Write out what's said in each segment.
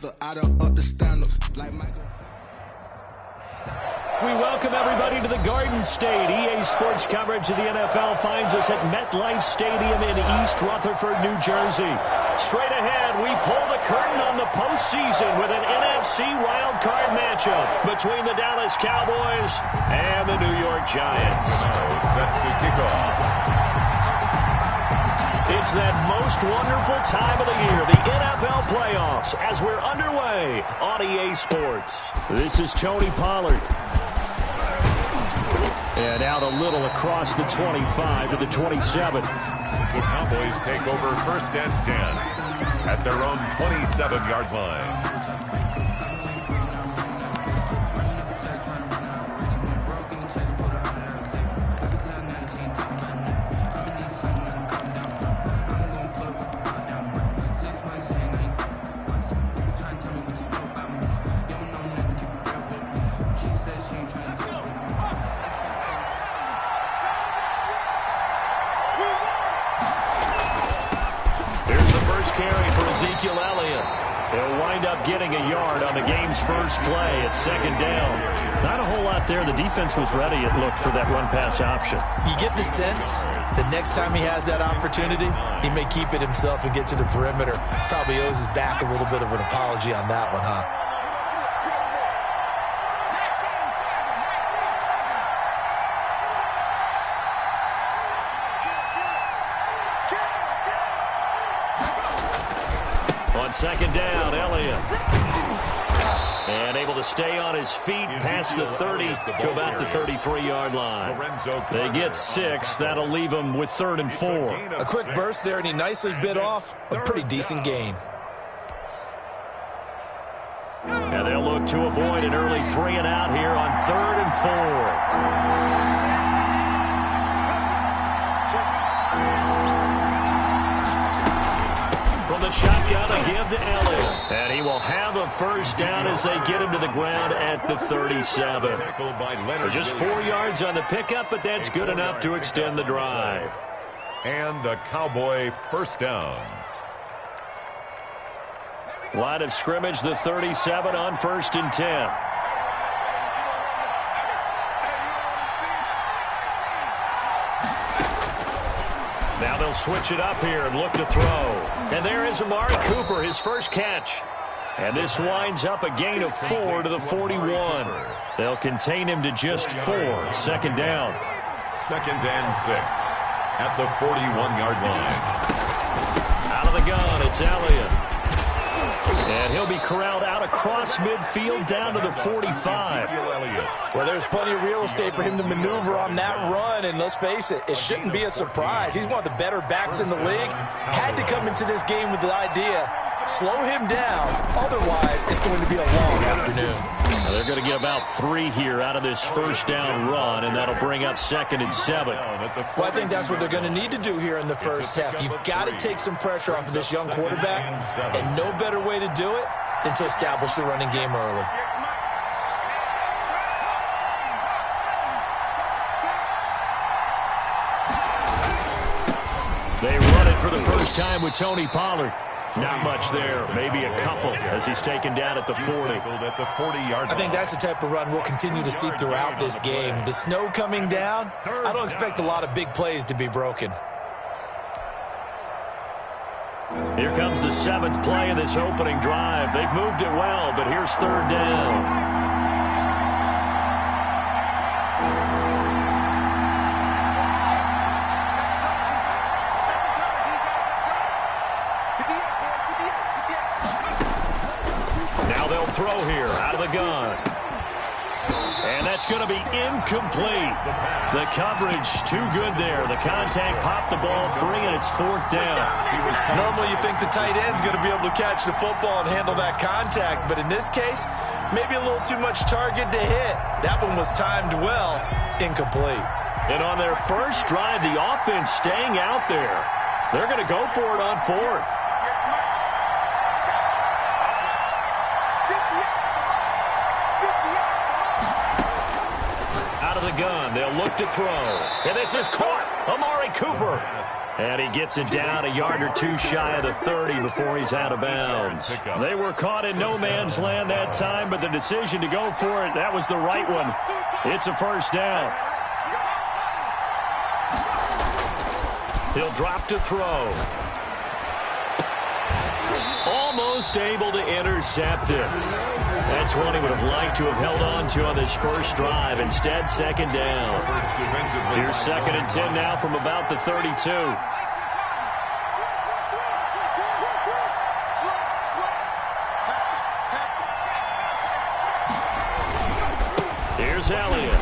I don't up the stand-ups like Michael. We welcome everybody to the Garden State. EA Sports coverage of the NFL finds us at MetLife Stadium in East Rutherford, New Jersey. Straight ahead, we pull the curtain on the postseason with an NFC wildcard matchup between the Dallas Cowboys and the New York Giants. Set to kick off. It's that most wonderful time of the year, the NFL playoffs, as we're underway on EA Sports. This is Tony Pollard. And out a little across the 25 to the 27. The Cowboys take over 1st and 10 at their own 27-yard line. They'll wind up getting a yard on the game's first play at 2nd down. Not a whole lot there. The defense was ready, it looked, for that run-pass option. You get the sense that next time he has that opportunity, he may keep it himself and get to the perimeter. Probably owes his back a little bit of an apology on that one, huh? On 2nd down, Elliott. And able to stay on his feet past the 30 to about the 33-yard line. They get 6. That'll leave them with 3rd and 4. A quick burst there, and he nicely bit off a pretty decent gain. And they'll look to avoid an early 3 and out here on 3rd and 4. The shotgun to give to Elliott. And he will have a 1st down as they get him to the ground at the 37. Just 4 yards on the pickup, but that's good enough to extend the drive. And a Cowboy 1st down. Line of scrimmage, the 37 on 1st and 10. Now they'll switch it up here and look to throw. And there is Amari Cooper, his first catch. And this winds up a gain of 4 to the 41. They'll contain him to just 4. 2nd down. 2nd and 6 at the 41-yard line. Out of the gun, it's Elliott. And he'll be corralled out across midfield down to the 45. Well, there's plenty of real estate for him to maneuver on that run, and let's face it, it shouldn't be a surprise. He's one of the better backs in the league. Had to come into this game with the idea, slow him down, otherwise it's going to be a long afternoon. Now they're going to get about 3 here out of this 1st down run, and that'll bring up 2nd and 7. Well, I think that's what they're going to need to do here in the first half. You've got to take some pressure off of this young quarterback, and no better way to do it than to establish the running game early. They run it for the first time with Tony Pollard. Not much there, maybe a couple as he's taken down at the 40. I think that's the type of run we'll continue to see throughout this game. The snow coming down, I don't expect a lot of big plays to be broken. Here comes the 7th play of this opening drive. They've moved it well, but here's 3rd down. Throw here out of the gun. And that's going to be incomplete. The coverage too good there. The contact popped the ball free, and it's 4th down. Normally you think the tight end's going to be able to catch the football and handle that contact, but in this case, maybe a little too much target to hit. That one was timed well. Incomplete. And on their first drive, the offense staying out there. They're going to go for it on 4th. of the gun. They'll look to throw. And this is caught. Amari Cooper. And he gets it down a yard or two shy of the 30 before he's out of bounds. They were caught in no man's land that time, but the decision to go for it, that was the right one. It's a first down. He'll drop to throw. Almost able to intercept it. That's one he would have liked to have held on to on this first drive. Instead, second down. Here's 2nd and 10 now from about the 32. Here's Elliott.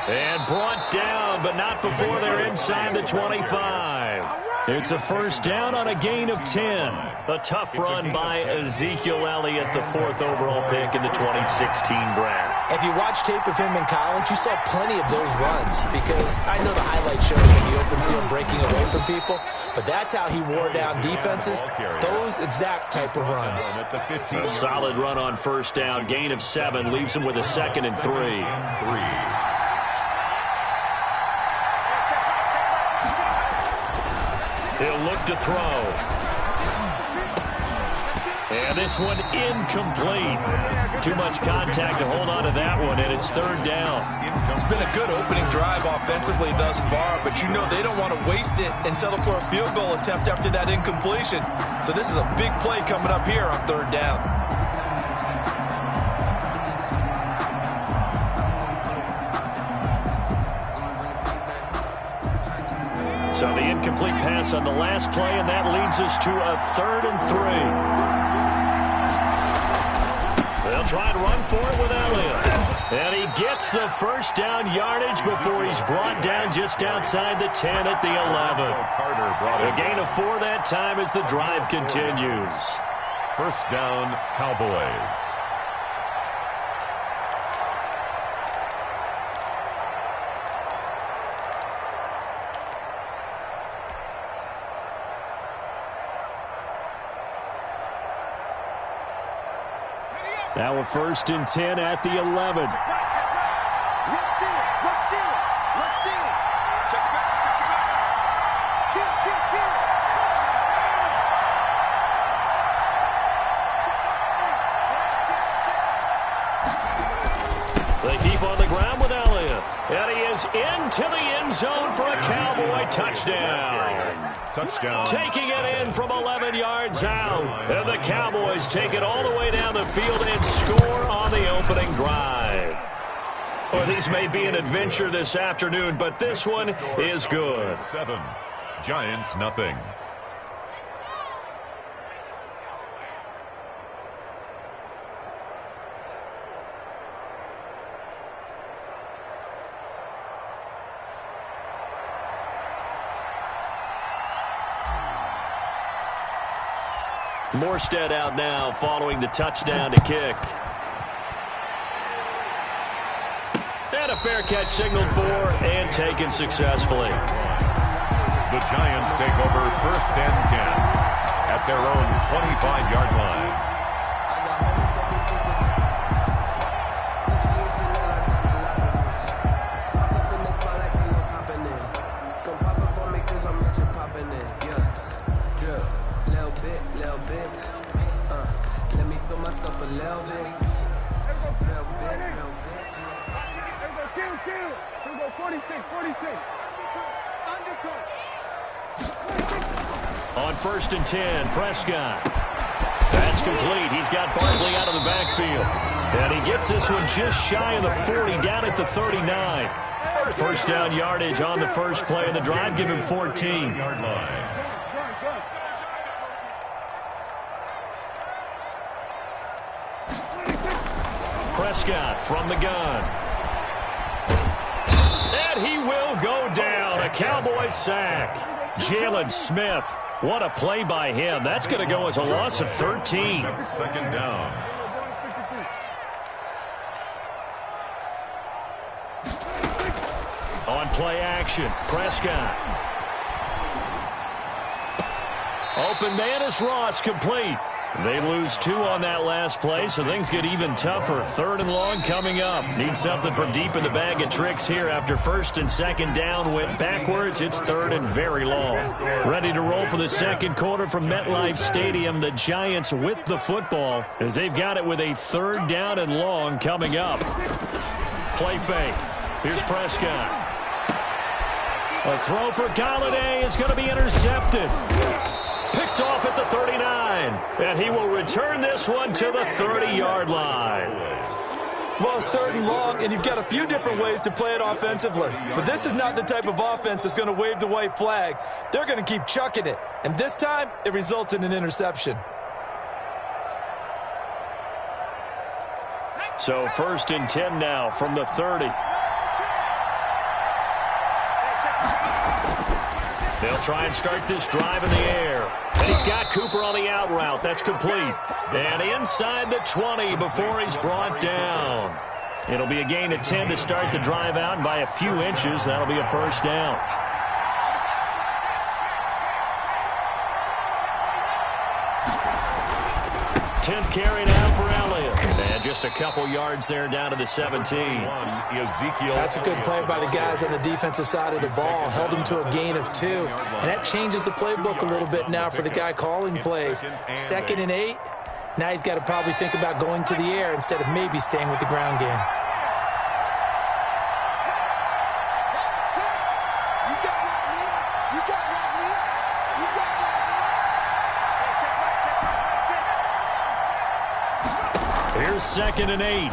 And brought down, but not before they're inside the 25. It's a first down on a gain of 10. A tough run by Ezekiel Elliott, the 4th overall pick in the 2016 draft. If you watch tape of him in college, you saw plenty of those runs, because I know the highlights show him in the open field breaking away from people, but that's how he wore down defenses, those exact type of runs. A solid run on first down, gain of 7, leaves him with a 2nd and 3. He'll look to throw. And this one incomplete. Too much contact to hold on to that one, and it's 3rd down. It's been a good opening drive offensively thus far, but you know they don't want to waste it and settle for a field goal attempt after that incompletion. So this is a big play coming up here on 3rd down. So the incomplete pass on the last play, and that leads us to a 3rd and 3. They'll try and run for it with Elliott. And he gets the first down yardage before he's brought down just outside the 10 at the 11. A gain of 4 that time as the drive continues. First down, Cowboys. Now a 1st and 10 at the 11. They keep on the ground with Elliott. And he is into the end zone for a Cowboy touchdown. Touchdown. Taking it in from 11 yards out. And the Cowboys take it all the way down the field and score on the opening drive. Well, these may be an adventure this afternoon, but this one is good. 7. Giants, nothing. Morstead out now following the touchdown to kick. And a fair catch signaled for and taken successfully. The Giants take over 1st and 10 at their own 25-yard line. On 1st and 10, Prescott. That's complete. He's got Barkley out of the backfield. And he gets this one just shy of the 40, down at the 39. First down yardage on the first play of the drive. Give him 14. Yard line. Prescott from the gun. And he will go down. A Cowboy sack. Jalen Smith. What a play by him. That's going to go as a loss of 13. 2nd down. On play action, Prescott. Open man is Ross, complete. They lose 2 on that last play, so things get even tougher. 3rd and long coming up. Need something from deep in the bag of tricks here after 1st and 2nd down went backwards. It's 3rd and very long. Ready to roll for the second quarter from MetLife Stadium. The Giants with the football as they've got it with a 3rd down and long coming up. Play fake. Here's Prescott. A throw for Galladay is going to be intercepted. Picked off at the 39. And he will return this one to the 30-yard line. Well, it's 3rd and long, and you've got a few different ways to play it offensively. But this is not the type of offense that's going to wave the white flag. They're going to keep chucking it. And this time, it results in an interception. So 1st and 10 now from the 30. They'll try and start this drive in the air. And he's got Cooper on the out route. That's complete. And inside the 20 before he's brought down. It'll be a gain of 10 to start the drive out, and by a few inches, that'll be a 1st down. Tenth carry now for Elliott. And just a couple yards there down to the 17. That's a good play by the guys on the defensive side of the ball. Held him to a gain of 2. And that changes the playbook a little bit now for the guy calling plays. 2nd and 8. Now he's got to probably think about going to the air instead of maybe staying with the ground game. Here's 2nd and 8.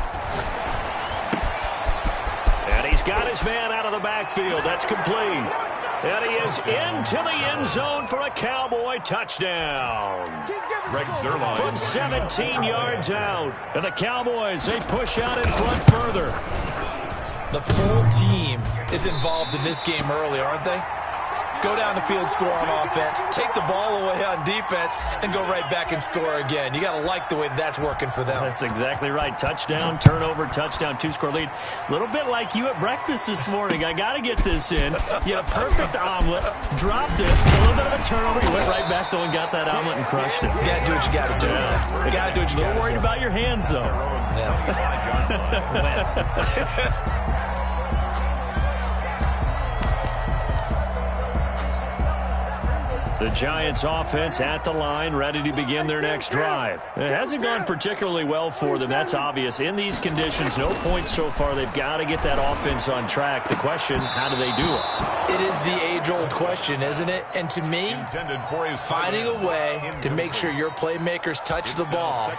And he's got his man out of the backfield. That's complete. And he is into the end zone for a Cowboy touchdown. From 17 yards out. And the Cowboys, they push out in front further. The full team is involved in this game early, aren't they? Go down the field, score on offense, take the ball away on defense, and go right back and score again. You got to like the way that's working for them. That's exactly right. Touchdown, turnover, touchdown, 2-score lead. A little bit like you at breakfast this morning. I got to get this in. You had a perfect omelet, dropped it, a little bit of a turnover. You went right back, though, and got that omelet and crushed it. You got to do what you got to do. Yeah. You got to do what you got to do. Don't worry about your hands, though. Yeah. The Giants offense at the line, ready to begin their next drive. It hasn't gone particularly well for them. That's obvious. In these conditions, no points so far. They've got to get that offense on track. The question, how do they do it? It is the age-old question, isn't it? And to me, finding a way to make sure your playmakers touch the ball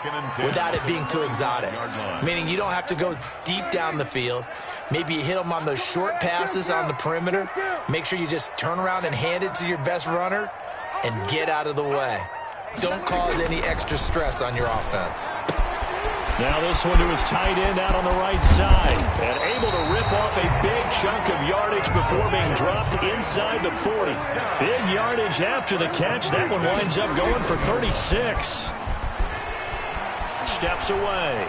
without it being too exotic. Meaning you don't have to go deep down the field. Maybe you hit them on those short passes on the perimeter. Make sure you just turn around and hand it to your best runner and get out of the way. Don't cause any extra stress on your offense. Now this one to his tight end out on the right side. And able to rip off a big chunk of yardage before being dropped inside the 40. Big yardage after the catch. That one winds up going for 36. Steps away.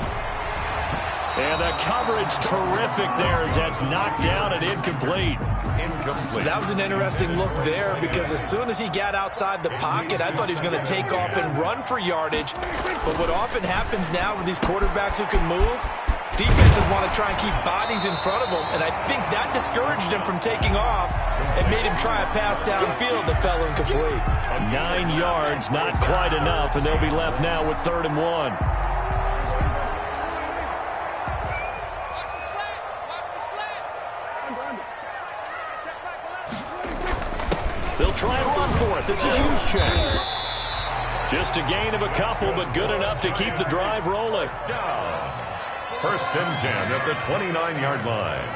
And the coverage terrific there as that's knocked down and incomplete. That was an interesting look there because as soon as he got outside the pocket, I thought he was going to take off and run for yardage. But what often happens now with these quarterbacks who can move, defenses want to try and keep bodies in front of them. And I think that discouraged him from taking off and made him try a pass downfield that fell incomplete. 9 yards, not quite enough, and they'll be left now with 3rd and 1. They'll try and run for it. This is Juszczyk. Just a gain of a couple, but good enough to keep the drive rolling. 1st and 10 at the 29-yard line.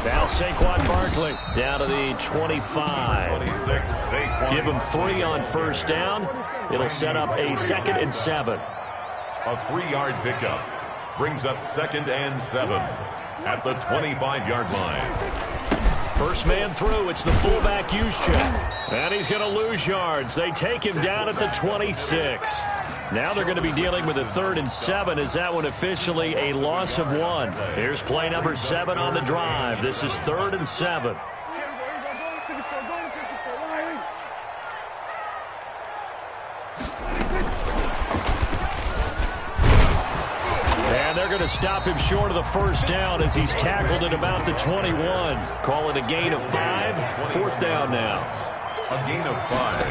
Now Saquon Barkley down to the 25. 26, Saquon. Give him 3 on 1st down. It'll set up a 2nd and 7. A 3-yard pickup brings up 2nd and 7 at the 25-yard line. First man through, it's the fullback Juszczyk. And he's going to lose yards. They take him down at the 26. Now they're going to be dealing with a 3rd and 7. Is that one officially a loss of 1? Here's play number 7 on the drive. This is 3rd and 7. going to stop him short of the first down as he's tackled at about the 21. Call it a gain of 5. 4th down now. A gain of 5.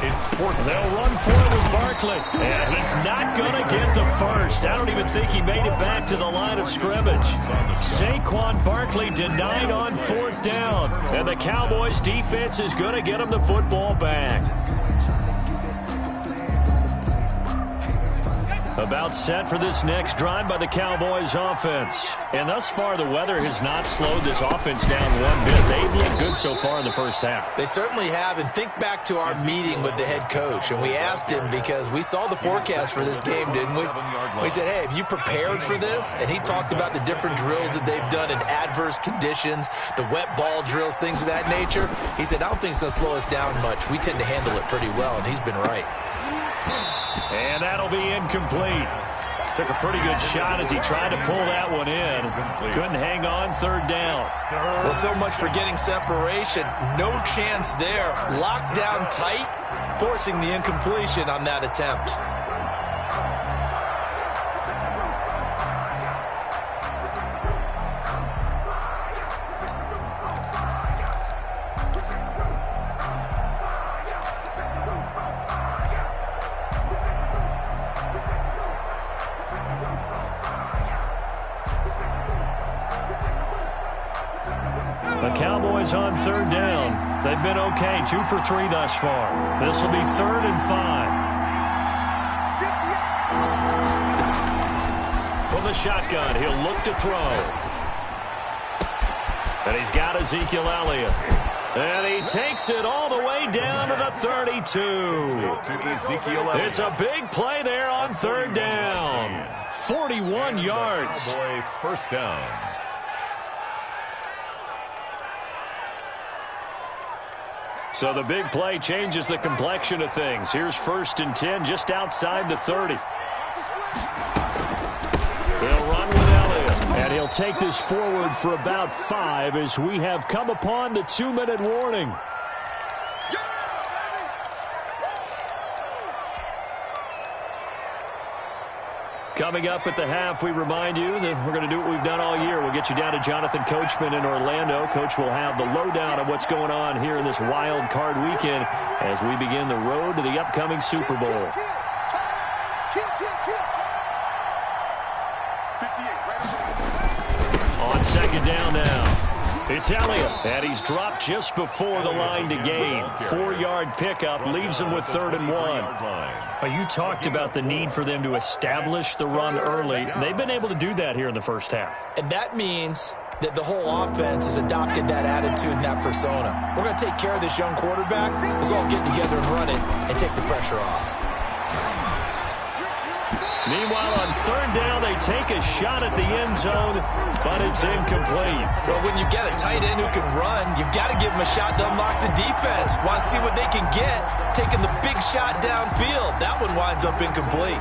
It's 4th. They'll run for it with Barkley. And he's not going to get the first. I don't even think he made it back to the line of scrimmage. Saquon Barkley denied on 4th down. And the Cowboys defense is going to get him the football back. About set for this next drive by the Cowboys offense. And thus far, the weather has not slowed this offense down one bit. They've looked good so far in the first half. They certainly have. And think back to our meeting with the head coach. And we asked him because we saw the forecast for this game, didn't we? We said, hey, have you prepared for this? And he talked about the different drills that they've done in adverse conditions, the wet ball drills, things of that nature. He said, I don't think it's going to slow us down much. We tend to handle it pretty well, and he's been right. And that'll be incomplete. Took a pretty good shot as he tried to pull that one in. Couldn't hang on 3rd down. Well, so much for getting separation. No chance there. Locked down tight, forcing the incompletion on that attempt. The Cowboys on 3rd down. They've been okay, 2 for 3 thus far. This will be 3rd and 5. From the shotgun, he'll look to throw. And he's got Ezekiel Elliott. And he takes it all the way down to the 32. It's a big play there on 3rd down. 41 yards. First down. So the big play changes the complexion of things. Here's 1st and 10 just outside the 30. He'll run with Elliott. And he'll take this forward for about 5 as we have come upon the 2-minute warning. Coming up at the half, we remind you that we're going to do what we've done all year. We'll get you down to Jonathan Coachman in Orlando. Coach will have the lowdown of what's going on here in this wild card weekend as we begin the road to the upcoming Super Bowl. On 2nd down now. It's Elliott, and he's dropped just before the line to gain. 4-yard pickup leaves him with 3rd and 1. You talked about the need for them to establish the run early. They've been able to do that here in the first half. And that means that the whole offense has adopted that attitude and that persona. We're going to take care of this young quarterback. Let's all get together and run it and take the pressure off. Meanwhile, on 3rd down, they take a shot at the end zone, but it's incomplete. Well, when you get a tight end who can run, you've got to give him a shot to unlock the defense. Want to see what they can get, taking the big shot downfield. That one winds up incomplete.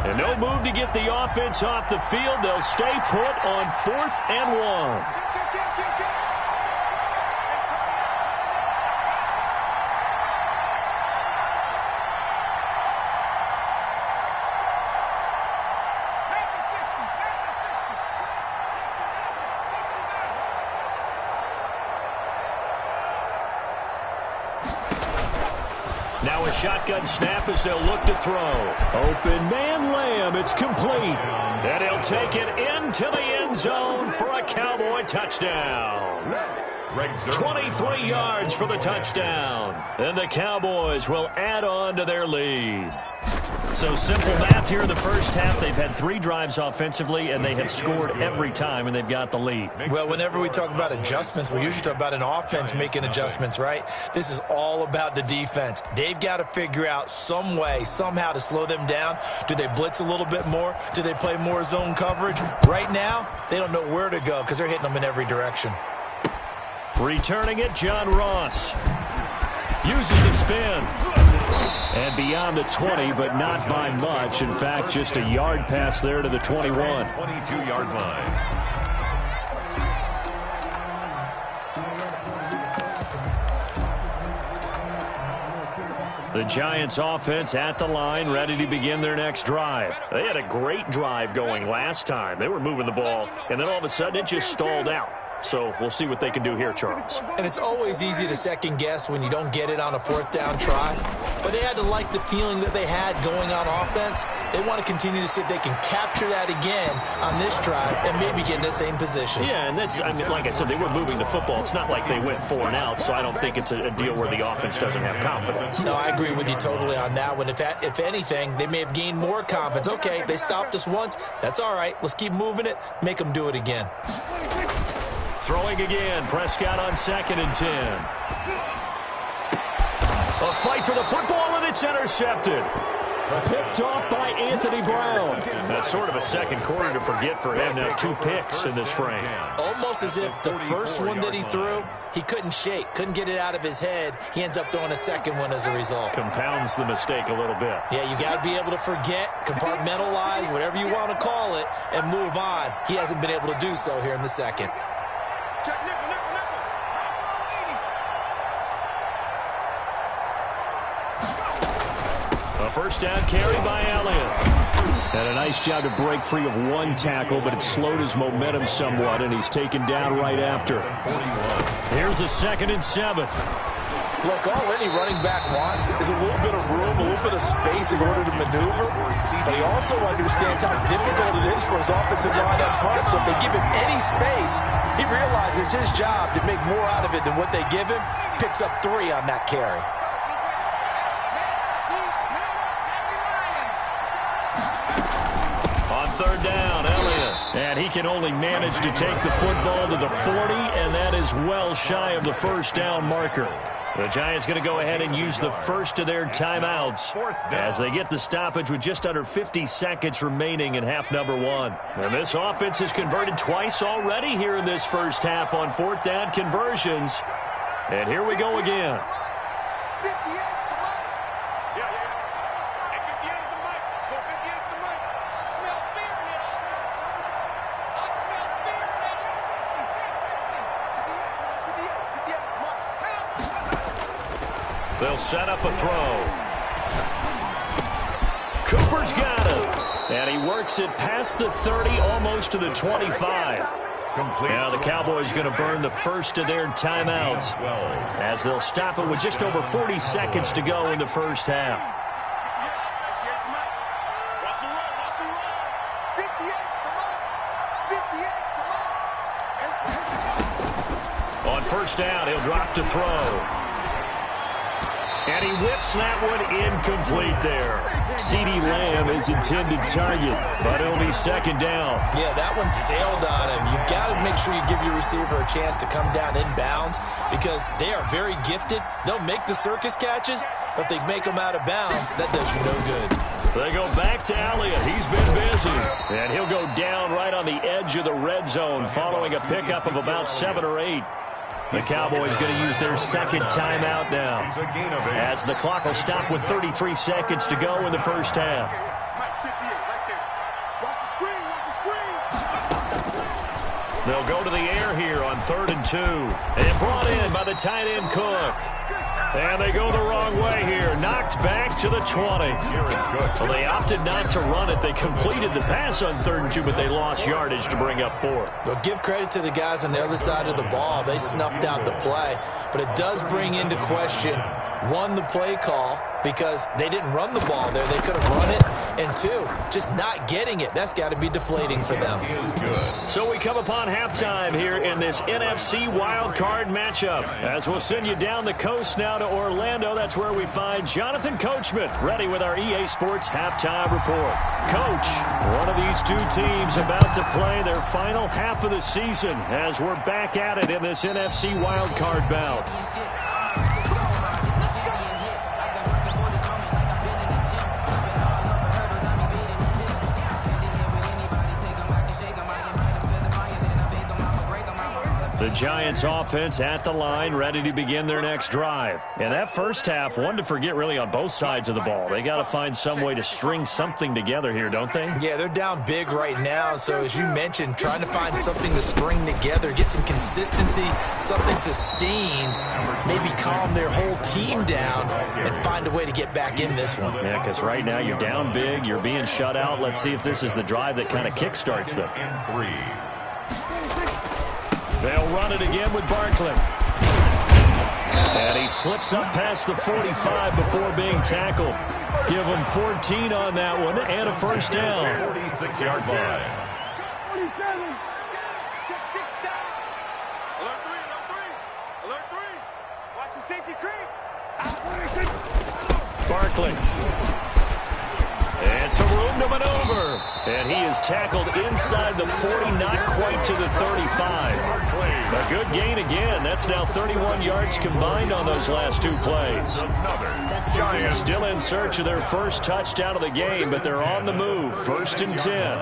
And no move to get the offense off the field. They'll stay put on 4th and 1. Now a shotgun snap as they'll look to throw. Open man Lamb. It's complete. And he'll take it into the end zone for a Cowboy touchdown. 23 yards for the touchdown. And the Cowboys will add on to their lead. So simple math here in the first half. They've had 3 drives offensively, and they have scored every time, and they've got the lead. Well, whenever we talk about adjustments, we usually talk about an offense making adjustments, right? This is all about the defense. They've got to figure out some way, somehow to slow them down. Do they blitz a little bit more? Do they play more zone coverage? Right now, they don't know where to go because they're hitting them in every direction. Returning it, John Ross. Uses the spin. And beyond the 20, but not by much. In fact, just a yard pass there to the 21. 22-yard line. The Giants offense at the line, ready to begin their next drive. They had a great drive going last time. They were moving the ball, and then all of a sudden it just stalled out. So we'll see what they can do here, Charles. And it's always easy to second guess when you don't get it on a fourth down try. But they had to like the feeling that they had going on offense. They want to continue to see if they can capture that again on this drive and maybe get in the same position. Yeah, and that's, I mean, like I said, they were moving the football. It's not like they went 4 and out, so I don't think it's a deal where the offense doesn't have confidence. No, I agree with you totally on that one. If anything, they may have gained more confidence. Okay, they stopped us once. That's all right. Let's keep moving it. Make them do it again. Throwing again, Prescott on 2nd and 10. A fight for the football, and it's intercepted. Picked off by Anthony Brown. That's sort of a second quarter to forget for him. Now 2 picks in this frame. Almost as if the first one that he threw, he couldn't shake, couldn't get it out of his head. He ends up throwing a second one as a result. Compounds the mistake a little bit. Yeah, you got to be able to forget, compartmentalize, whatever you want to call it, and move on. He hasn't been able to do so here in the second. First down carry by Elliott. And a nice job to break free of 1 tackle, but it slowed his momentum somewhat, and he's taken down right after. Here's a 2nd and 7. Look, all any running back wants is a little bit of room, a little bit of space in order to maneuver, but he also understands how difficult it is for his offensive line up front. So if they give him any space, he realizes his job to make more out of it than what they give him. Picks up 3 on that carry. Third down, Elliott. And he can only manage to take the football to the 40, and that is well shy of the first down marker. The Giants going to go ahead and use the first of their timeouts as they get the stoppage with just under 50 seconds remaining in half number 1. And this offense has converted twice already here in this first half on 4th down conversions. And here we go again. They'll set up a throw. Cooper's got it. And he works it past the 30, almost to the 25. Now the Cowboys going to burn the first of their timeouts as they'll stop it with just over 40 seconds to go in the first half. On first down, he'll drop to throw. And he whips that one incomplete there. CeeDee Lamb is intended target, but it'll be 2nd down. Yeah, that one sailed on him. You've got to make sure you give your receiver a chance to come down inbounds because they are very gifted. They'll make the circus catches, but they make them out of bounds. That does you no good. They go back to Elliott. He's been busy. And he'll go down right on the edge of the red zone following a pickup of about 7 or 8. The Cowboys going to use their 2nd timeout now as the clock will stop with 33 seconds to go in the first half. They'll go to the air here on 3rd and 2. And brought in by the tight end Cook. And they go the wrong way here. Knocked back to the 20. Well, they opted not to run it. They completed the pass on 3rd and 2, but they lost yardage to bring up 4. But give credit to the guys on the other side of the ball. They snuffed out the play. But it does bring into question, 1, the play call, because they didn't run the ball there. They could have run it. And 2, just not getting it. That's got to be deflating for them. So we come upon halftime here in this NFC wildcard matchup. As we'll send you down the coast now to Orlando. That's where we find Jonathan Coachman ready with our EA Sports halftime report. Coach, one of these 2 teams about to play their final half of the season as we're back at it in this NFC wildcard bout. The Giants offense at the line, ready to begin their next drive. And that first half, one to forget really on both sides of the ball. They got to find some way to string something together here, don't they? Yeah, they're down big right now. So as you mentioned, trying to find something to string together, get some consistency, something sustained, maybe calm their whole team down and find a way to get back in this one. Yeah, because right now you're down big, you're being shut out. Let's see if this is the drive that kind of kickstarts them. And 3. They'll run it again with Barkley. And he slips up past the 45 before being tackled. Give him 14 on that one and a first down. 46-yard line. Alert 3. Watch the safety creep. Barkley. And some room to maneuver. And he is tackled inside the 40, not quite to the 35. A good gain again. That's now 31 yards combined on those last two plays. Still in search of their first touchdown of the game, but they're on the move. 1st and 10.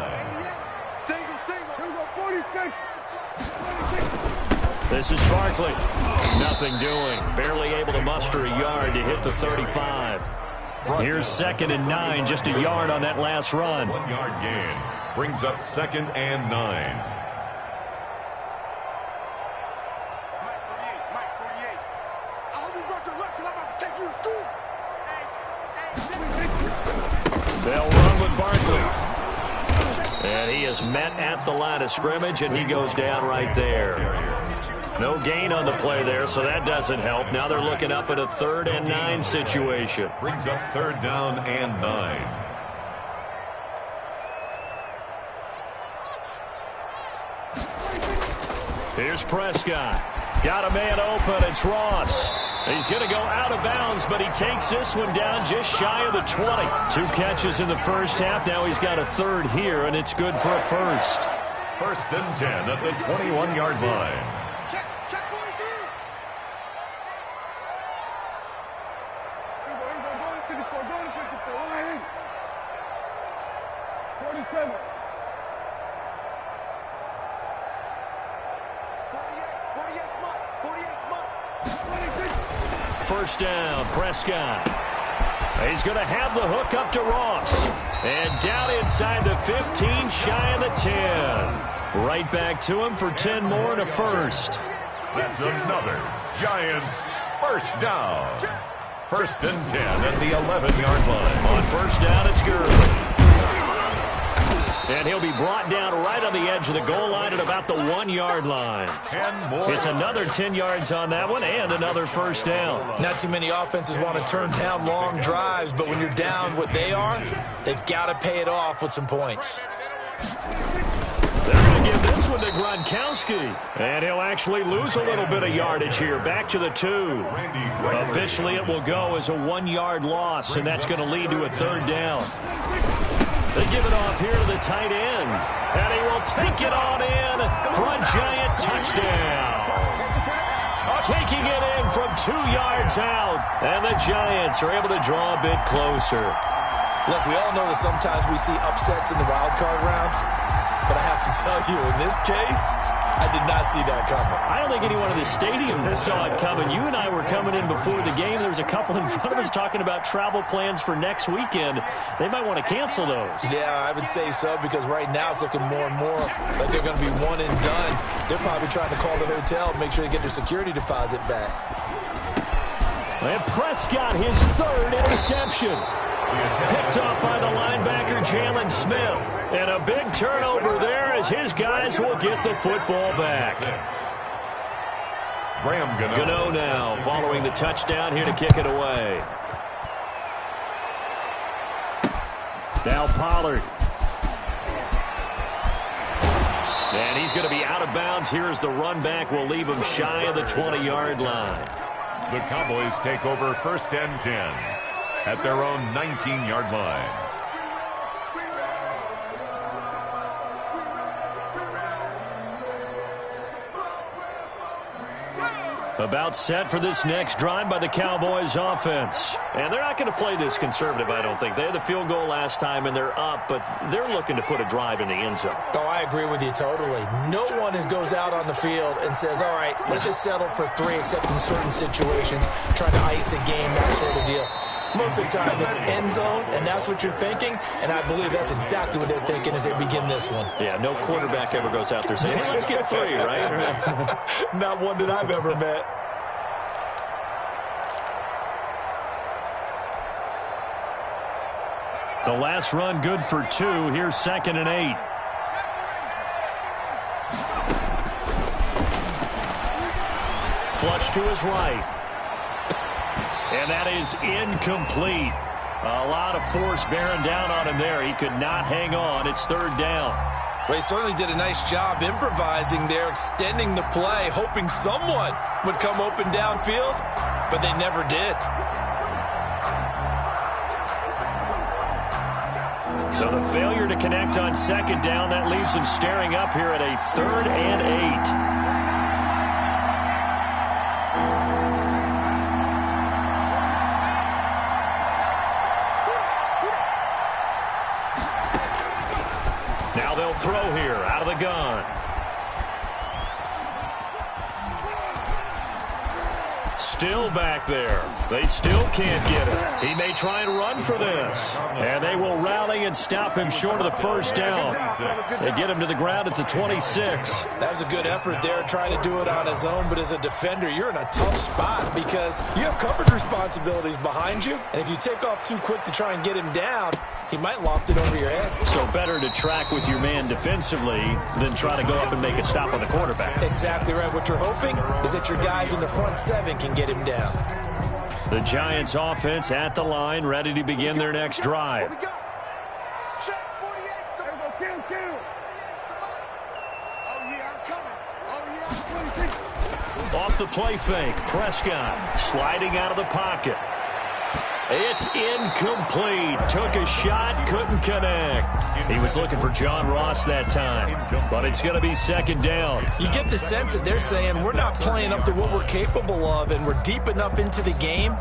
This is Barkley. Nothing doing. Barely able to muster a yard to hit the 35. Here's 2nd and 9, just a yard on that last run. 1-yard gain brings up 2nd and 9. Mike 48. I hope you brought your lunch because I'm about to take you to school. They'll run with Barkley. And he is met at the line of scrimmage, and he goes down right there. No gain on the play there, so that doesn't help. Now they're looking up at a 3rd and 9 situation. Brings up 3rd down and 9. Here's Prescott. Got a man open. It's Ross. He's going to go out of bounds, but he takes this one down just shy of the 20. 2 catches in the first half. Now he's got a 3rd here, and it's good for a first. 1st and 10 at the 21-yard line. Check 43. 47. 48 First down, Prescott. He's going to have the hook up to Ross. And down inside the 15, shy of the 10. Right back to him for 10 more and a first. That's another Giants first down. 1st and 10 at the 11-yard line. On first down, it's Gurley. And he'll be brought down right on the edge of the goal line at about the 1-yard line. 10 more. It's another 10 yards on that one and another first down. Not too many offenses want to turn down long drives, but when you're down what they are, they've got to pay it off with some points. They're going to give this one to Gronkowski. And he'll actually lose a little bit of yardage here. Back to the 2. Officially, it will go as a 1-yard loss, and that's going to lead to a 3rd down. They give it off here to the tight end. And he will take it on in for a Giant touchdown. Taking it in from 2 yards out. And the Giants are able to draw a bit closer. Look, we all know that sometimes we see upsets in the wild card round. But I have to tell you, in this case, I did not see that coming. I don't think anyone in the stadium saw it coming. You and I were coming in before the game. There was a couple in front of us talking about travel plans for next weekend. They might want to cancel those. Yeah, I would say so, because right now it's looking more and more like they're going to be one and done. They're probably trying to call the hotel and make sure they get their security deposit back. And Prescott, his 3rd interception. Picked off by the linebacker, Jalen Smith. And a big turnover there as his guys will get the football back. Gano now following the touchdown here to kick it away. Now Pollard. And he's going to be out of bounds here as the run back will leave him shy of the 20-yard line. The Cowboys take over 1st and 10 at their own 19-yard line. About set for this next drive by the Cowboys offense. And they're not going to play this conservative, I don't think. They had the field goal last time, and they're up, but they're looking to put a drive in the end zone. Oh, I agree with you totally. No one goes out on the field and says, all right, let's just settle for 3, except in certain situations, trying to ice a game, that sort of deal. Most of the time, it's end zone, and that's what you're thinking, and I believe that's exactly what they're thinking as they begin this one. Yeah, no quarterback ever goes out there saying, hey, let's get 3, right? Not one that I've ever met. The last run good for 2. Here's 2nd and 8. Flush to his right. And that is incomplete. A lot of force bearing down on him there. He could not hang on. It's 3rd down. Well, he certainly did a nice job improvising there, extending the play, hoping someone would come open downfield, but they never did. So the failure to connect on 2nd down, that leaves him staring up here at a 3rd and 8. Now they'll throw here out of the gun. Still back there. They still can't get it. He may try and run for this. And they will rally and stop him short of the 1st down. They get him to the ground at the 26. That was a good effort there, trying to do it on his own. But as a defender, you're in a tough spot because you have coverage responsibilities behind you. And if you take off too quick to try and get him down, he might loft it over your head. So better to track with your man defensively than try to go up and make a stop on the quarterback. Exactly right. What you're hoping is that your guys in the front 7 can get him down. The Giants offense at the line, ready to begin their next drive. Off the play fake, Prescott sliding out of the pocket. It's incomplete. Took a shot, couldn't connect. He was looking for John Ross that time, but it's going to be 2nd down. You get the sense that they're saying we're not playing up to what we're capable of, and we're deep enough into the game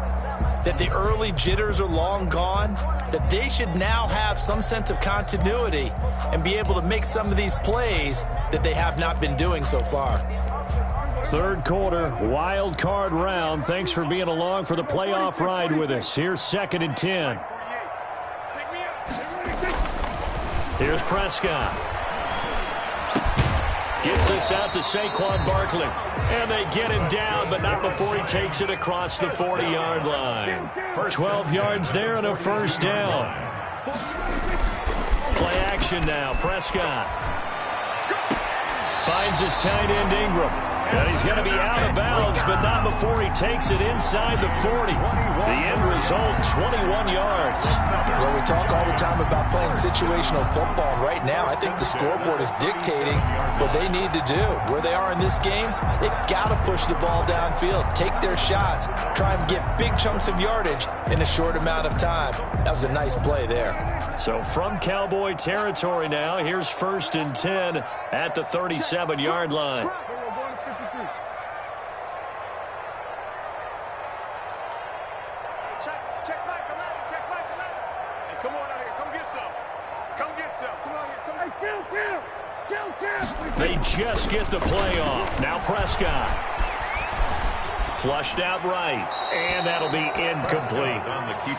that the early jitters are long gone, that they should now have some sense of continuity and be able to make some of these plays that they have not been doing so far. 3rd quarter, wild card round. Thanks for being along for the playoff ride with us. Here's 2nd and 10. Here's Prescott. Gets this out to Saquon Barkley. And they get him down, but not before he takes it across the 40-yard line. 12 yards there and a 1st down. Play action now. Prescott finds his tight end Ingram. And he's going to be out of bounds, but not before he takes it inside the 40. The end result, 21 yards. Well, we talk all the time about playing situational football. And right now, I think the scoreboard is dictating what they need to do. Where they are in this game, they've got to push the ball downfield, take their shots, try and get big chunks of yardage in a short amount of time. That was a nice play there. So from Cowboy territory now, here's 1st and 10 at the 37-yard line. They just get the play off. Now Prescott. Flushed out right. And that'll be incomplete.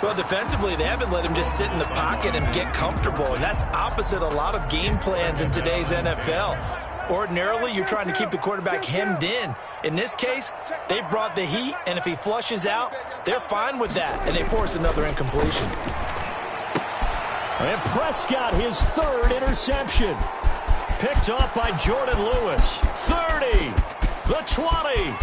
Well, defensively, they haven't let him just sit in the pocket and get comfortable. And that's opposite a lot of game plans in today's NFL. Ordinarily, you're trying to keep the quarterback hemmed in. In this case, they brought the heat, and if he flushes out, they're fine with that, and they force another incompletion. And Prescott, his 3rd interception. Picked off by Jordan Lewis. 30, the 20.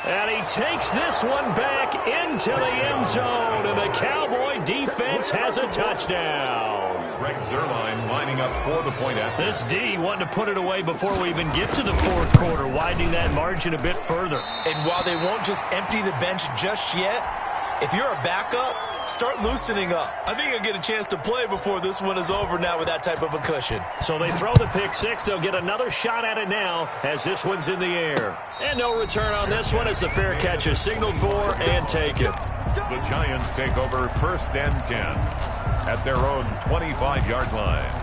And he takes this one back into the end zone, and the Cowboy defense has a touchdown. Greg Zuerlein lining up for the point after. This D wanted to put it away before we even get to the 4th quarter, widening that margin a bit further. And while they won't just empty the bench just yet, if you're a backup, start loosening up. I think he'll get a chance to play before this one is over now with that type of a cushion. So they throw the pick six. They'll get another shot at it now as this one's in the air. And no return on this one as the fair catch is signaled for and taken. The Giants take over 1st and 10 at their own 25-yard line.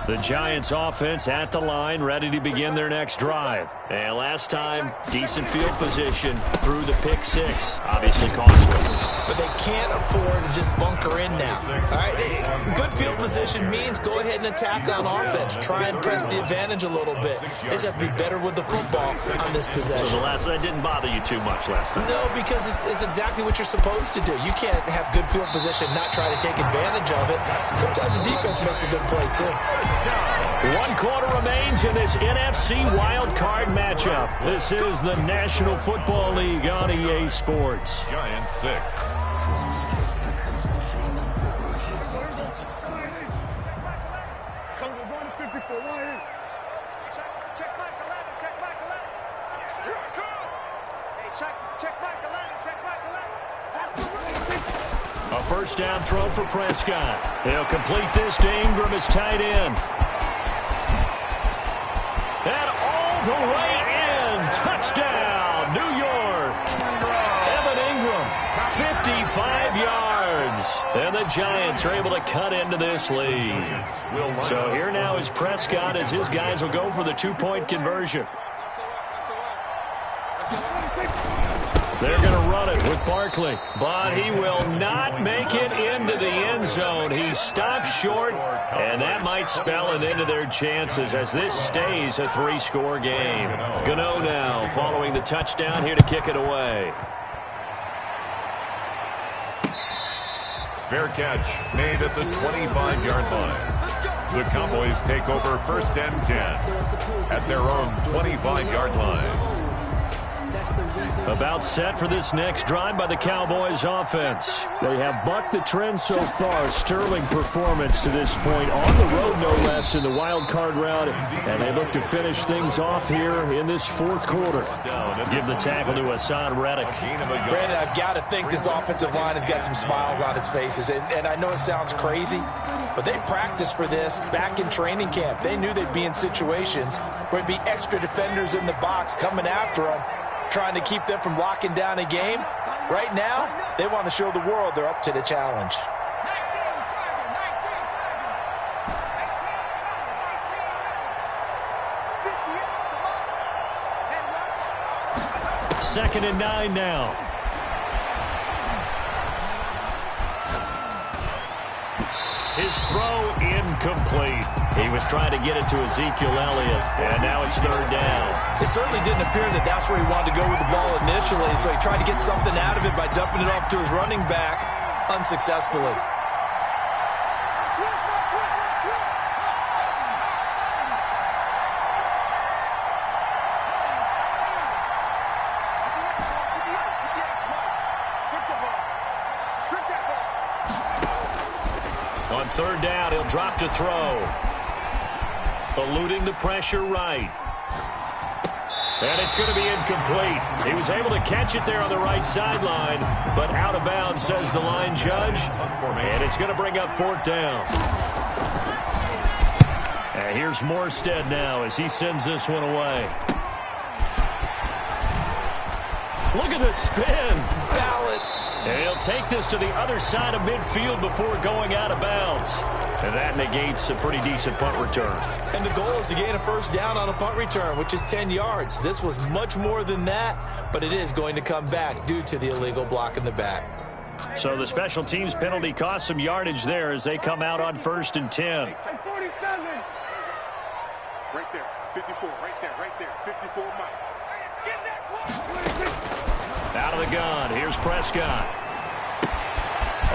The Giants offense at the line, ready to begin their next drive. And last time, decent field position through the pick six. Obviously costly. But they can't afford to just bunker in now. All right, good field position means go ahead and attack on offense. Try and press the advantage a little bit. They just have to be better with the football on this possession. So that didn't bother you too much last time? No, because it's exactly what you're supposed to do. You can't have good field position and not try to take advantage of it. Sometimes the defense makes a good play, too. 1 quarter remains in this NFC wild card matchup. This is the National Football League on EA Sports. Giants 6. A first down throw for Prescott. He'll complete this to Ingram as tight end. And all the way in. Touchdown, New York. Evan Ingram, 55 yards. And the Giants are able to cut into this lead. So here now is Prescott as his guys will go for the 2-point conversion. They're going to run it with Barkley, but he will not make it into the end zone. He stops short, and that might spell an end to their chances as this stays a 3-score game. Gano now following the touchdown here to kick it away. Fair catch made at the 25-yard line. The Cowboys take over 1st and 10 at their own 25-yard line. About set for this next drive by the Cowboys offense. They have bucked the trend so far. Sterling performance to this point. On the road, no less, in the wild card round. And they look to finish things off here in this 4th quarter. Give the tackle to Hassan Reddick. Brandon, I've got to think this offensive line has got some smiles on its faces. And I know it sounds crazy, but they practiced for this back in training camp. They knew they'd be in situations where there'd be extra defenders in the box coming after them, trying to keep them from locking down a game. Right now, they want to show the world they're up to the challenge. Second and 9 now. His throw incomplete. He was trying to get it to Ezekiel Elliott, and now it's 3rd down. It certainly didn't appear that that's where he wanted to go with the ball initially, so he tried to get something out of it by dumping it off to his running back unsuccessfully. On 3rd down, he'll drop to throw. Eluding the pressure right. And it's going to be incomplete. He was able to catch it there on the right sideline, but out of bounds, says the line judge. And it's going to bring up 4th down. And here's Morstead now as he sends this one away. Look at the spin. Balance. And he'll take this to the other side of midfield before going out of bounds. And that negates a pretty decent punt return. And the goal is to gain a first down on a punt return, which is 10 yards. This was much more than that, but it is going to come back due to the illegal block in the back. So the special teams penalty cost some yardage there as they come out on 1st and 10. Right there, 54, right there, 54 Mike. Get that close. Out of the gun, here's Prescott.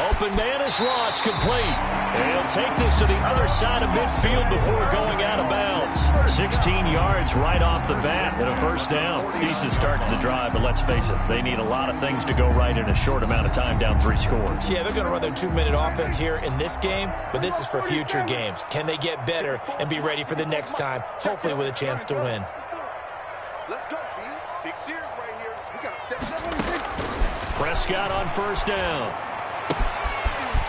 Open man is Ross, complete. And he'll take this to the other side of midfield before going out of bounds. 16 yards right off the bat and a first down. Decent start to the drive, but let's face it, they need a lot of things to go right in a short amount of time, down 3 scores. Yeah, they're going to run their 2-minute offense here in this game, but this is for future games. Can they get better and be ready for the next time, hopefully with a chance to win? Let's go, D. Big series right here. We got to step up. Prescott on first down.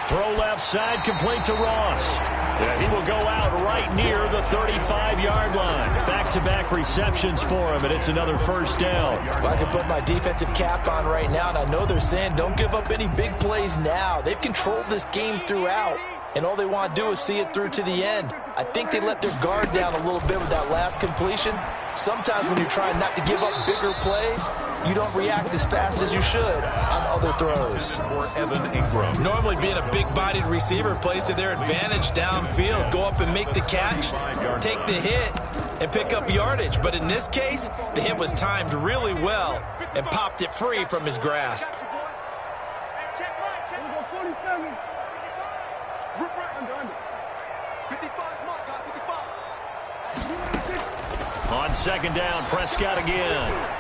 Throw left side, complete to Ross. Yeah, he will go out right near the 35-yard line. Back-to-back receptions for him, and it's another first down. Well, I can put my defensive cap on right now, and I know they're saying don't give up any big plays now. They've controlled this game throughout, and all they want to do is see it through to the end. I think they let their guard down a little bit with that last completion. Sometimes when you're trying not to give up bigger plays, you don't react as fast as you should on other throws. For Evan Ingram. Normally being a big-bodied receiver plays to their advantage downfield. Go up and make the catch, take the hit, and pick up yardage. But in this case, the hit was timed really well and popped it free from his grasp. On second down, Prescott again.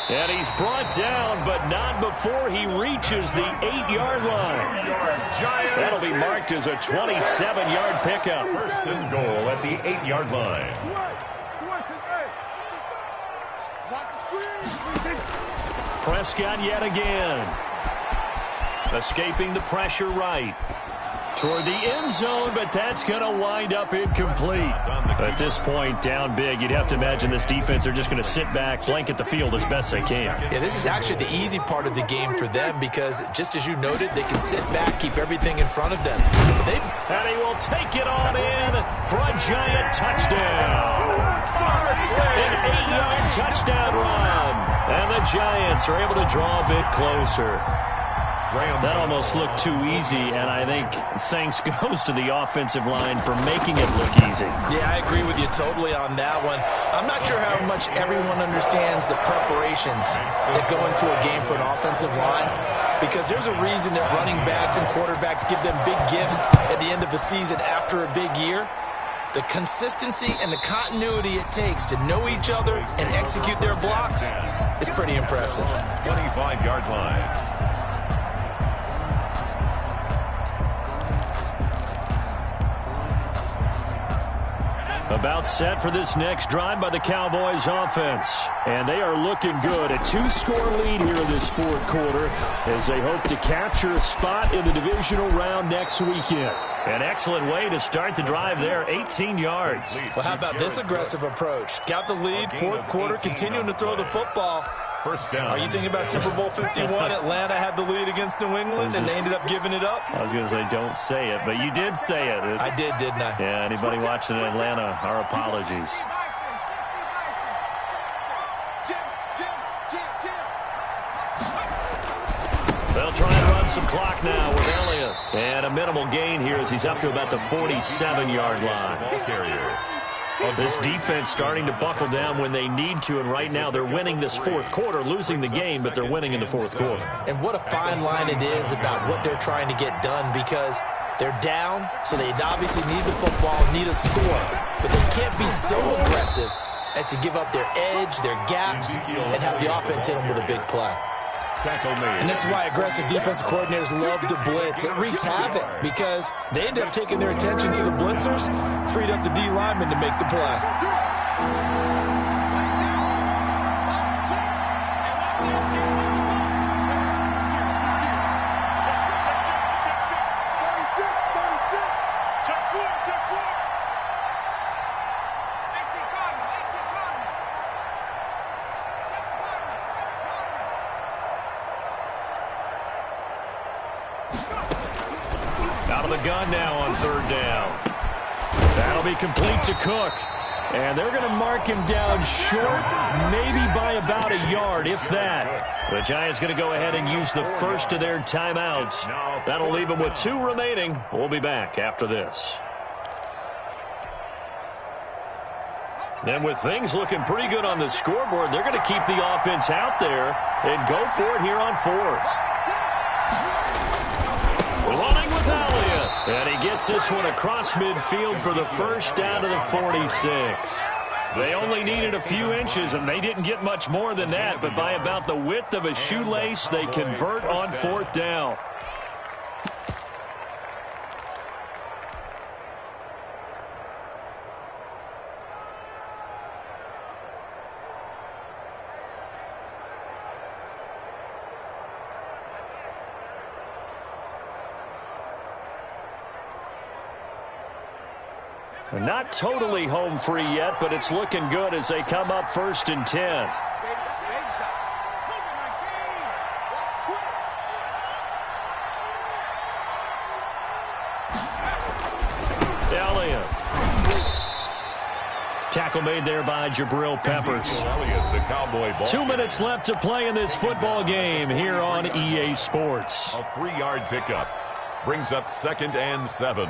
And he's brought down, but not before he reaches the 8-yard line. That'll be marked as a 27-yard pickup. First and goal at the 8-yard line. Prescott yet again. Escaping the pressure right. Toward the end zone, but that's going to wind up incomplete. At this point, down big, you'd have to imagine this defense are just going to sit back, blanket the field as best they can. Yeah, this is actually the easy part of the game for them because, just as you noted, they can sit back, keep everything in front of them. And he will take it on in for a giant touchdown. An 8-yard touchdown run. And the Giants are able to draw a bit closer. That almost looked too easy, and I think thanks goes to the offensive line for making it look easy. Yeah, I agree with you totally on that one. I'm not sure how much everyone understands the preparations that go into a game for an offensive line, because there's a reason that running backs and quarterbacks give them big gifts at the end of the season after a big year. The consistency and the continuity it takes to know each other and execute their blocks is pretty impressive. 25-yard line. About set for this next drive by the Cowboys offense. And they are looking good. A 2-score lead here in this fourth quarter as they hope to capture a spot in the divisional round next weekend. An excellent way to start the drive there, 18 yards. Well, how about this aggressive approach? Got the lead, fourth quarter, continuing to throw the football. First down. Are you thinking about Super Bowl 51? Atlanta had the lead against New England, and they ended up giving it up? I was going to say, don't say it, but you did say it. I did, didn't I? Yeah, anybody watching in Atlanta, our apologies. They'll try and run some clock now with Elliott. And a minimal gain here as he's up to about the 47-yard line. Ball carrier. This defense starting to buckle down when they need to, and right now they're winning this fourth quarter, losing the game, but they're winning in the fourth quarter. And what a fine line it is about what they're trying to get done, because they're down, so they obviously need the football, need a score, but they can't be so aggressive as to give up their edge, their gaps, and have the offense hit them with a big play. And this is why aggressive defensive coordinators love to blitz. It wreaks havoc because they end up taking their attention to the blitzers, freed up the D lineman to make the play. Out of the gun now on third down. That'll be complete to Cook. And they're going to mark him down short, maybe by about a yard, if that. The Giants going to go ahead and use the first of their timeouts. That'll leave them with 2 remaining. We'll be back after this. And with things looking pretty good on the scoreboard, they're going to keep the offense out there and go for it here on fourth. Running with Elliott. And he gets this one across midfield for the first down to the 46. They only needed a few inches, and they didn't get much more than that. But by about the width of a shoelace, they convert on fourth down. Not totally home free yet, but it's looking good as they come up 1st and 10. Elliott. Tackle made there by Jabril Peppers. The Cowboy ball. 2 minutes left to play in this football game here on EA Sports. A 3-yard pickup brings up 2nd and 7.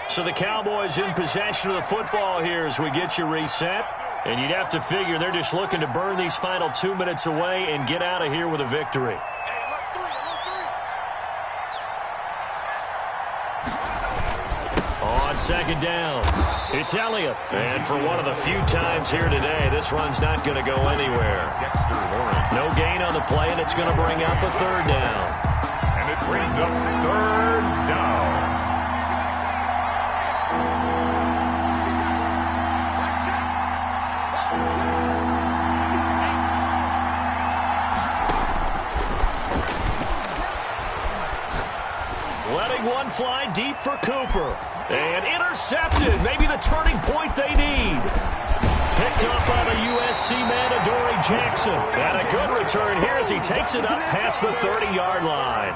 So the Cowboys in possession of the football here as we get you reset. And you'd have to figure they're just looking to burn these final 2 minutes away and get out of here with a victory. On 2nd down, it's Elliott. And for one of the few times here today, this run's not going to go anywhere. No gain on the play, and it's going to bring up a 3rd down. And it brings up 3rd down. Letting one fly deep for Cooper. And intercepted. Maybe the turning point they need. Picked up by the USC man, Adoree Jackson. And a good return here as he takes it up past the 30-yard line.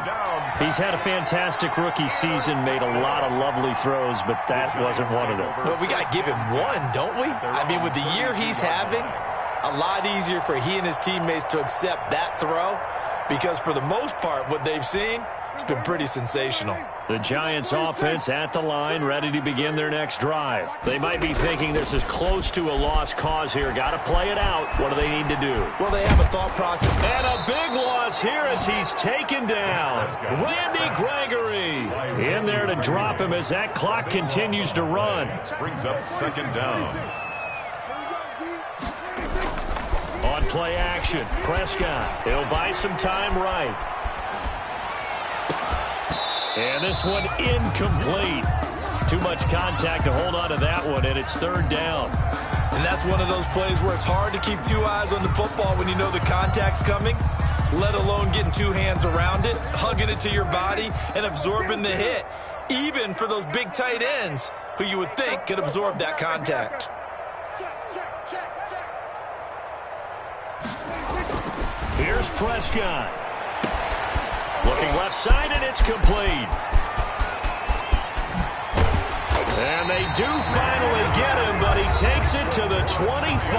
He's had a fantastic rookie season, made a lot of lovely throws, but that wasn't one of them. Well, we got to give him one, don't we? I mean, with the year he's having, a lot easier for he and his teammates to accept that throw because for the most part, what they've seen, it's been pretty sensational. The Giants offense at the line, ready to begin their next drive. They might be thinking this is close to a lost cause here. Got to play it out. What do they need to do? Well, they have a thought process. And a big loss here as he's taken down. Randy Gregory in there to drop him as that clock continues to run. Brings up 2nd down. On play action, Prescott. He'll buy some time right. And this one incomplete. Too much contact to hold on to that one, and it's 3rd down. And that's one of those plays where it's hard to keep 2 eyes on the football when you know the contact's coming, let alone getting 2 hands around it, hugging it to your body, and absorbing the hit, even for those big tight ends who you would think could absorb that contact. Here's Prescott. Looking left side, and it's complete. And they do finally get him, but he takes it to the 25.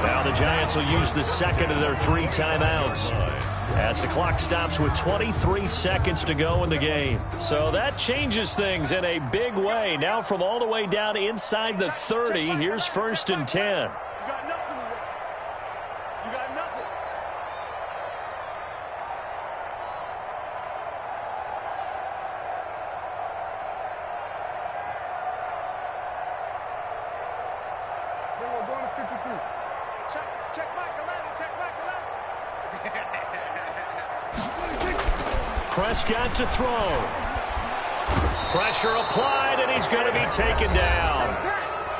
Now the Giants will use the 2nd of their 3 timeouts as the clock stops with 23 seconds to go in the game. So that changes things in a big way. Now from all the way down inside the 30, here's 1st and 10. Prescott to throw. Pressure applied, and he's going to be taken down.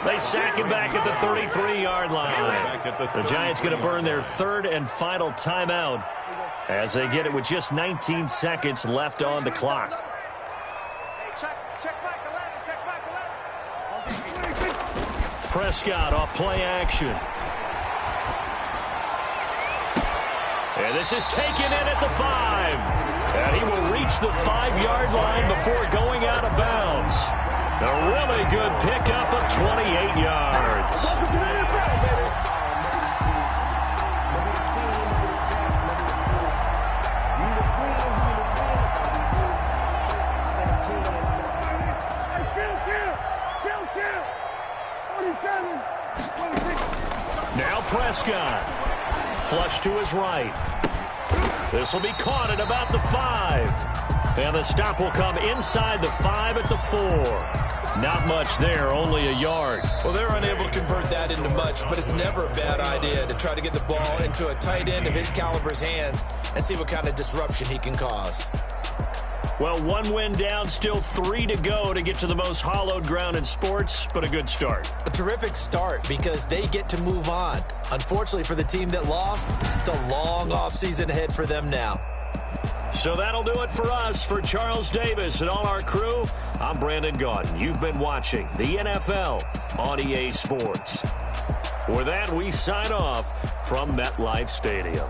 They sack him back at the 33-yard line. The Giants going to burn their 3rd and final timeout as they get it with just 19 seconds left on the clock. Prescott off play action. And this is taken in at the 5. And he will reach the 5-yard line before going out of bounds. A really good pickup of 28 yards. Now Prescott. Flush to his right. This will be caught at about the 5. And the stop will come inside the 5 at the 4. Not much there, only a yard. Well, they're unable to convert that into much, but it's never a bad idea to try to get the ball into a tight end of his caliber's hands and see what kind of disruption he can cause. Well, 1 win down, still 3 to go to get to the most hallowed ground in sports, but a good start. A terrific start because they get to move on. Unfortunately for the team that lost, it's a long offseason ahead for them now. So that'll do it for us. For Charles Davis and all our crew, I'm Brandon Gaudin. You've been watching the NFL on EA Sports. With that, we sign off from MetLife Stadium.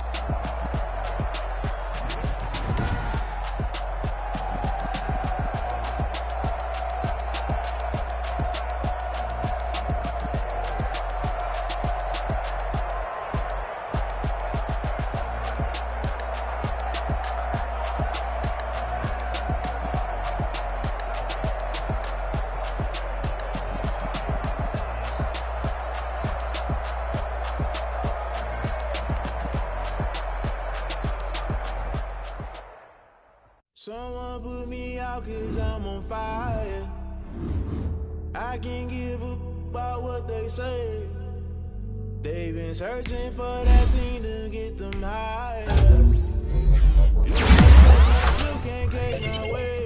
Someone put me out 'cause I'm on fire. I can't give up about what they say. They've been searching for that thing to get them higher. You can't take my way.